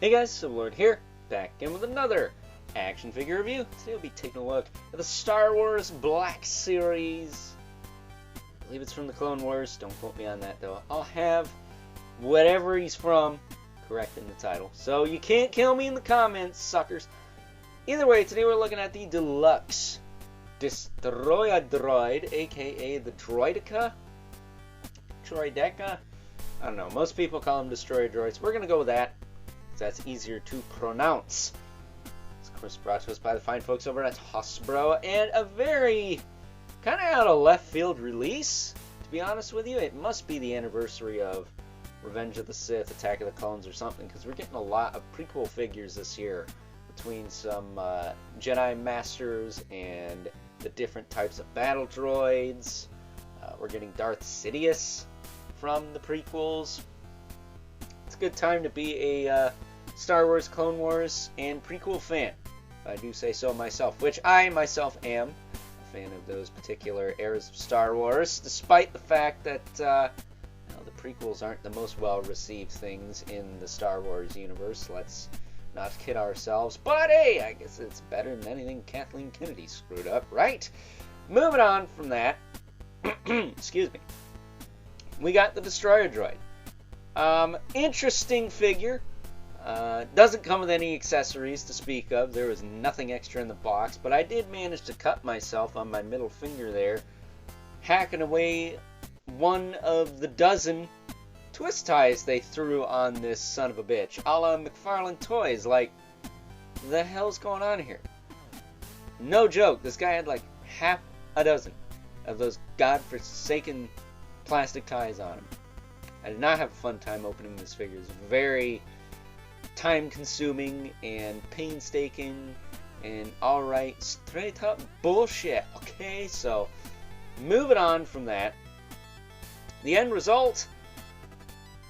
Hey guys, Sublord here, back in with another action figure review. Today we'll be taking a look at the Star Wars Black Series. I believe it's from the Clone Wars, don't quote me on that though. I'll have whatever he's from correct in the title. So you can't kill me in the comments, suckers. Either way, today we're looking at the Deluxe Droid, aka the Droideca? Droideca? I don't know, most people call them Destroyer Droids. We're going to go with that. That's easier to pronounce. It's of course brought to us by the fine folks over at Hasbro, and a very kind of out of left field release, to be honest with you. It must be the anniversary of Revenge of the Sith, Attack of the Clones or something, because we're getting a lot of prequel figures this year between some Jedi Masters and the different types of battle droids. We're getting Darth Sidious from the prequels. It's a good time to be a Star Wars, Clone Wars, and prequel fan, if I do say so myself, which I myself am a fan of those particular eras of Star Wars, despite the fact that the prequels aren't the most well-received things in the Star Wars universe. Let's not kid ourselves, but hey, I guess it's better than anything Kathleen Kennedy screwed up, right? Moving on from that, excuse me, we got the Destroyer Droid. Interesting figure. Doesn't come with any accessories to speak of. There was nothing extra in the box, but I did manage to cut myself on my middle finger there, hacking away one of the dozen twist ties they threw on this son of a bitch, a la McFarlane Toys. Like, the hell's going on here? No joke, this guy had like half a dozen of those godforsaken plastic ties on him. I did not have a fun time opening this figure. It's very time-consuming and painstaking and alright, straight-up bullshit. Okay, so moving on from that, the end result,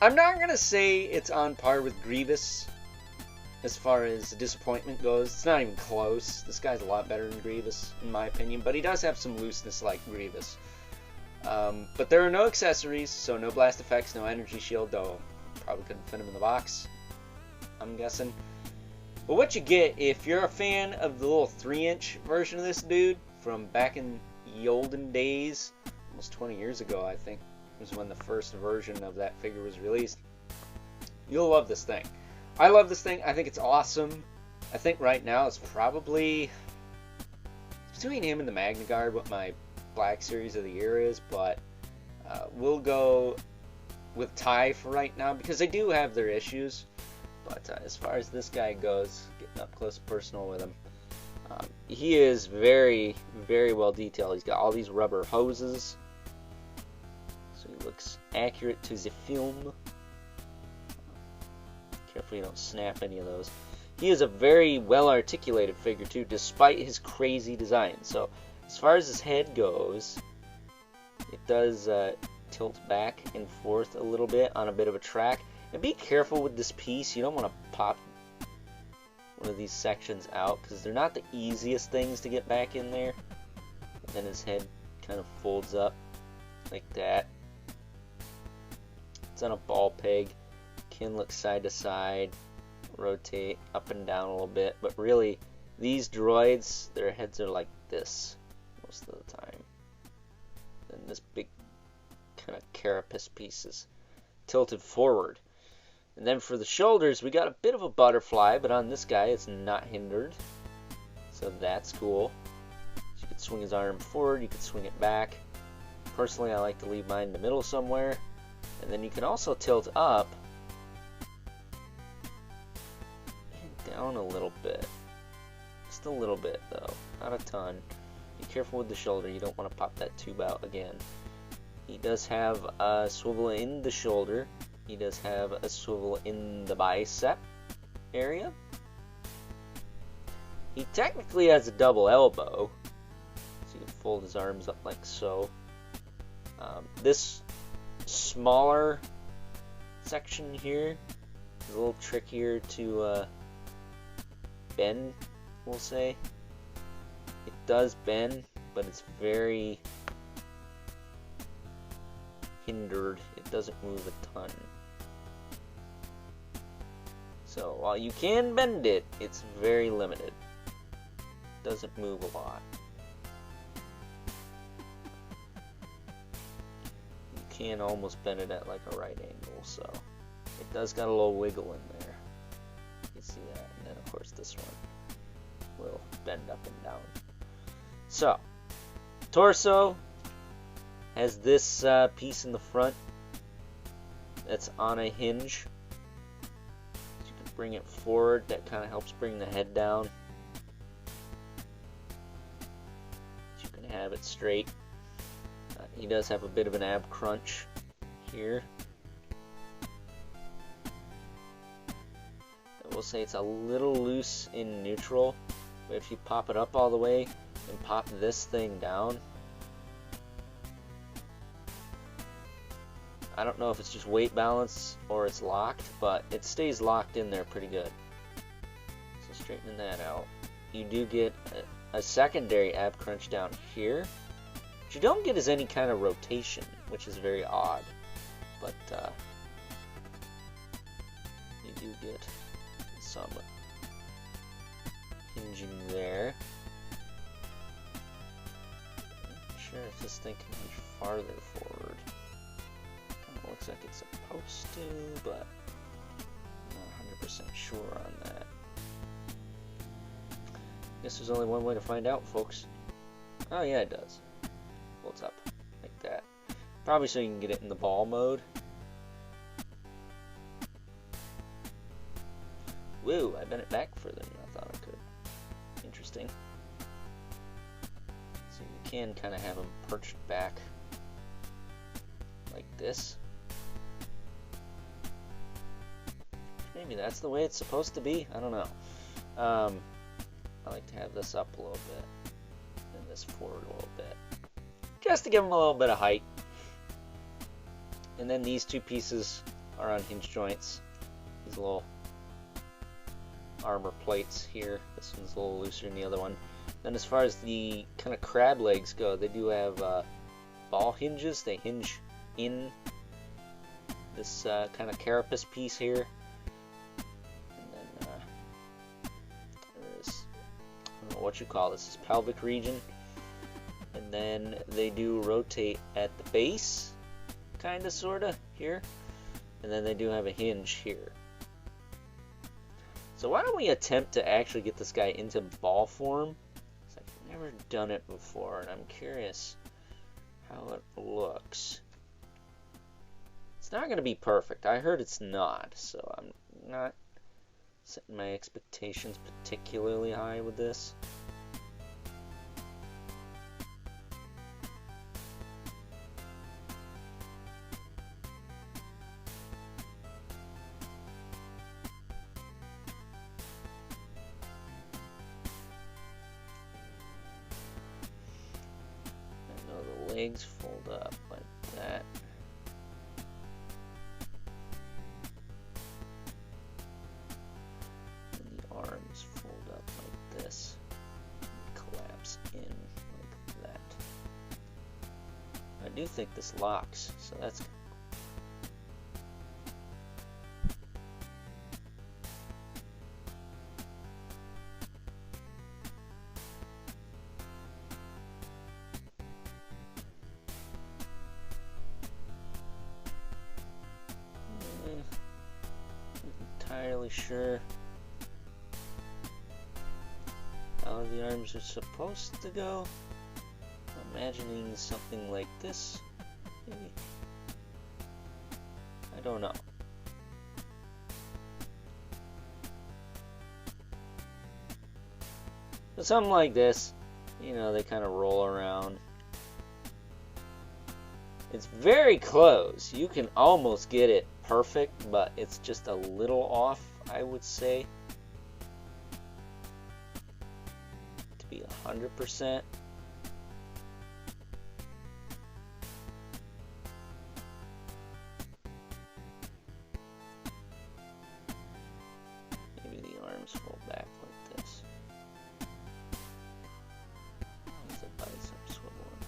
I'm not going to say it's on par with Grievous as far as disappointment goes. It's not even close. This guy's a lot better than Grievous, in my opinion, but he does have some looseness like Grievous. But there are no accessories, so no blast effects, no energy shield, though probably couldn't fit him in the box, I'm guessing. But what you get, if you're a fan of the little 3-inch version of this dude from back in the olden days, almost 20 years ago I think was when the first version of that figure was released, you'll love this thing. I love this thing. I think it's awesome. I think right now it's probably between him and the Magna Guard what my Black Series of the Year is, but we'll go with Ty for right now because they do have their issues. But as far as this guy goes, getting up close and personal with him, he is very, very well detailed. He's got all these rubber hoses, so he looks accurate to the film. Careful you don't snap any of those. He is a very well articulated figure too, despite his crazy design. So as far as his head goes, it does tilt back and forth a little bit on a bit of a track. And be careful with this piece. You don't want to pop one of these sections out because they're not the easiest things to get back in there. And then his head kind of folds up like that. It's on a ball peg. Can look side to side, rotate up and down a little bit. But really, these droids, their heads are like this most of the time. And this big kind of carapace piece is tilted forward. And then for the shoulders, we got a bit of a butterfly, but on this guy it's not hindered. So that's cool. So you could swing his arm forward, you could swing it back. Personally, I like to leave mine in the middle somewhere. And then you can also tilt up and down a little bit. Just a little bit though, not a ton. Be careful with the shoulder, you don't want to pop that tube out again. He does have a swivel in the shoulder. He does have a swivel in the bicep area. He technically has a double elbow, so you can fold his arms up like so. This smaller section here is a little trickier to bend, we'll say. It does bend, but it's very hindered. It doesn't move a ton. So while you can bend it, it's very limited. Doesn't move a lot. You can almost bend it at like a right angle, so it does got a little wiggle in there. You see that, and then of course this one will bend up and down. So, torso has this piece in the front that's on a hinge. You can bring it forward, that kind of helps bring the head down. You can have it straight. He does have a bit of an ab crunch here. I will say it's a little loose in neutral, but if you pop it up all the way and pop this thing down, I don't know if it's just weight balance or it's locked, but it stays locked in there pretty good. So straightening that out, you do get a secondary ab crunch down here. What you don't get is any kind of rotation, which is very odd, but you do get some hinging there. Not sure if this thing can reach farther forward. Looks like it's supposed to, but I'm not 100% sure on that. Guess there's only one way to find out, folks. Oh yeah, it does. Folds up like that. Probably so you can get it in the ball mode. Woo, I bent it back further than I thought I could. Interesting. So you can kind of have them perched back like this. Maybe that's the way it's supposed to be. I don't know. I like to have this up a little bit and this forward a little bit, just to give them a little bit of height. And then these two pieces are on hinge joints. These little armor plates here. This one's a little looser than the other one. Then as far as the kind of crab legs go, they do have ball hinges. They hinge in this kind of carapace piece here. What you call this pelvic region, and then they do rotate at the base, kind of, sort of here, and then they do have a hinge here. So why don't we attempt to actually get this guy into ball form? I've never done it before, and I'm curious how it looks. It's not going to be perfect. I heard it's not, so I'm not setting my expectations particularly high with this. I know the legs fold up like that. Arms fold up like this, and collapse in like that. I do think this locks, so that's not entirely sure how the arms are supposed to go. I'm imagining something like this, maybe. I don't know. But something like this, you know, they kind of roll around. It's very close. You can almost get it perfect, but it's just a little off, I would say. To be 100%. Maybe the arms fold back like this. There's a bicep swiveling.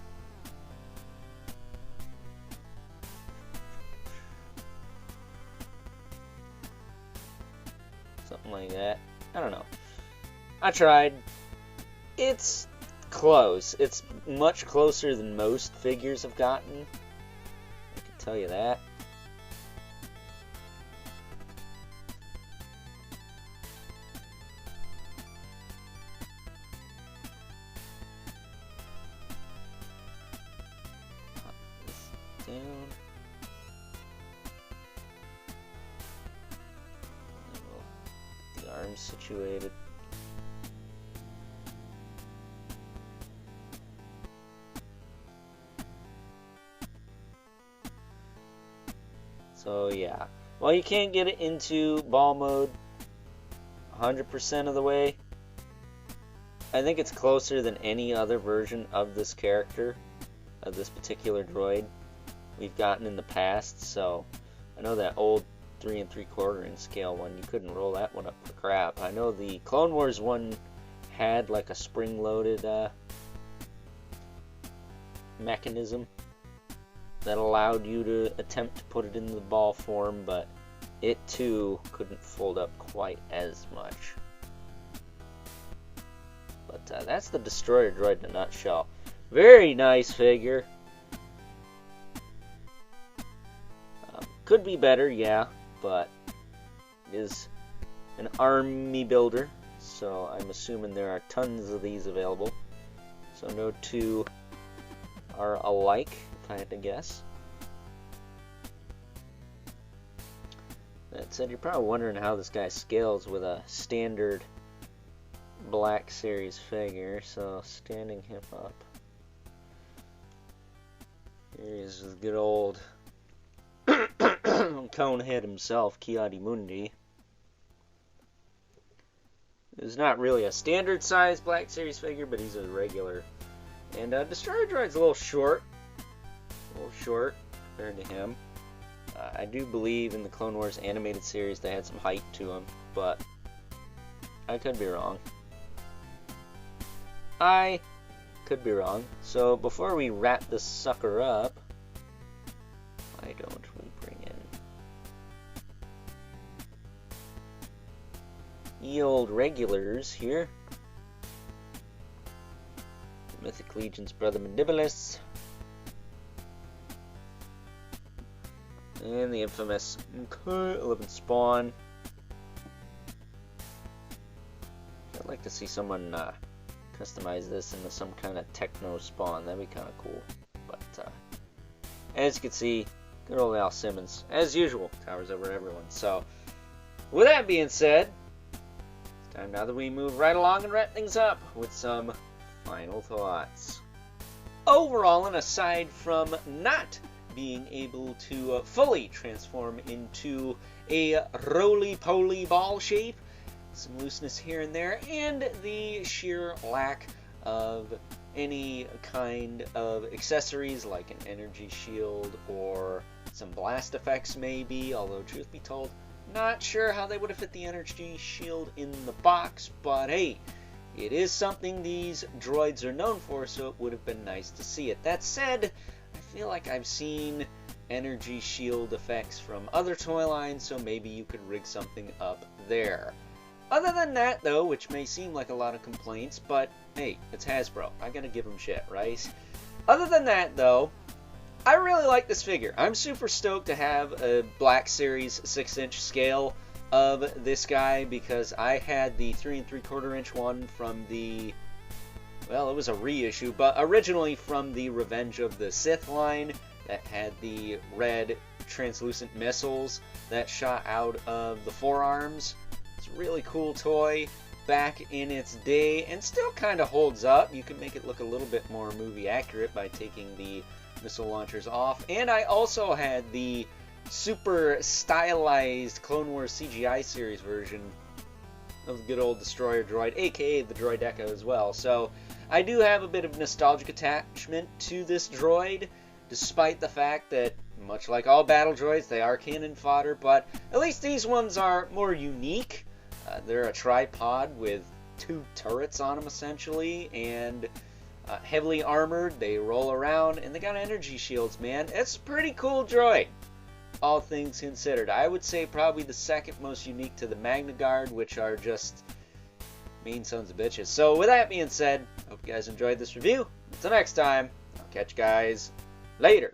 something like that. I don't know. I tried. It's close. It's much closer than most figures have gotten. I can tell you that. Pop this down. And then we'll get the arms situated. So yeah, while you can't get it into ball mode 100% of the way, I think it's closer than any other version of this character, of this particular droid, we've gotten in the past. So I know that old 3 3/4 inch scale one, you couldn't roll that one up for crap. I know the Clone Wars one had like a spring-loaded mechanism that allowed you to attempt to put it in the ball form, but it too couldn't fold up quite as much. But that's the Destroyer Droid in a nutshell. Very nice figure. Could be better, yeah, but it is an army builder, so I'm assuming there are tons of these available. So no two are alike, if I had to guess. That said, you're probably wondering how this guy scales with a standard Black Series figure. So standing him up, here is the good old Conehead himself, Ki-Adi-Mundi. He's not really a standard size Black Series figure, but he's a regular. And Destroyer Droid's a little short compared to him. I do believe in the Clone Wars animated series they had some height to him, but I could be wrong. I could be wrong. So before we wrap this sucker up, why don't we bring in the old regulars here? Mythic Legion's Brother Mandibulas. And the infamous 11 Spawn. I'd like to see someone customize this into some kind of techno Spawn. That'd be kind of cool. But as you can see, good old Al Simmons, as usual, towers over everyone. So, with that being said, it's time now that we move right along and wrap things up with some final thoughts. Overall, and aside from not being able to fully transform into a roly-poly ball shape, some looseness here and there, and the sheer lack of any kind of accessories like an energy shield or some blast effects maybe, although truth be told, not sure how they would have fit the energy shield in the box, but hey, it is something these droids are known for, so it would have been nice to see it. That said, I feel like I've seen energy shield effects from other toy lines, so maybe you could rig something up there. Other than that, though, which may seem like a lot of complaints, but hey, it's Hasbro. I gotta give them shit, right? Other than that, though, I really like this figure. I'm super stoked to have a Black Series 6-inch scale of this guy, because I had the 3 3/4 inch one from the, well, it was a reissue, but originally from the Revenge of the Sith line that had the red translucent missiles that shot out of the forearms. It's a really cool toy back in its day, and still kind of holds up. You can make it look a little bit more movie accurate by taking the missile launchers off. And I also had the super stylized Clone Wars CGI series version of the good old Destroyer Droid, aka the Droideka as well. So I do have a bit of nostalgic attachment to this droid, despite the fact that, much like all battle droids, they are cannon fodder, but at least these ones are more unique. They're a tripod with 2 turrets on them, essentially, and heavily armored. They roll around, and they got energy shields, man. It's a pretty cool droid. all things considered. I would say probably the second most unique to the Magna Guard, which are just mean sons of bitches. So with that being said, hope you guys enjoyed this review. Until next time, I'll catch you guys later.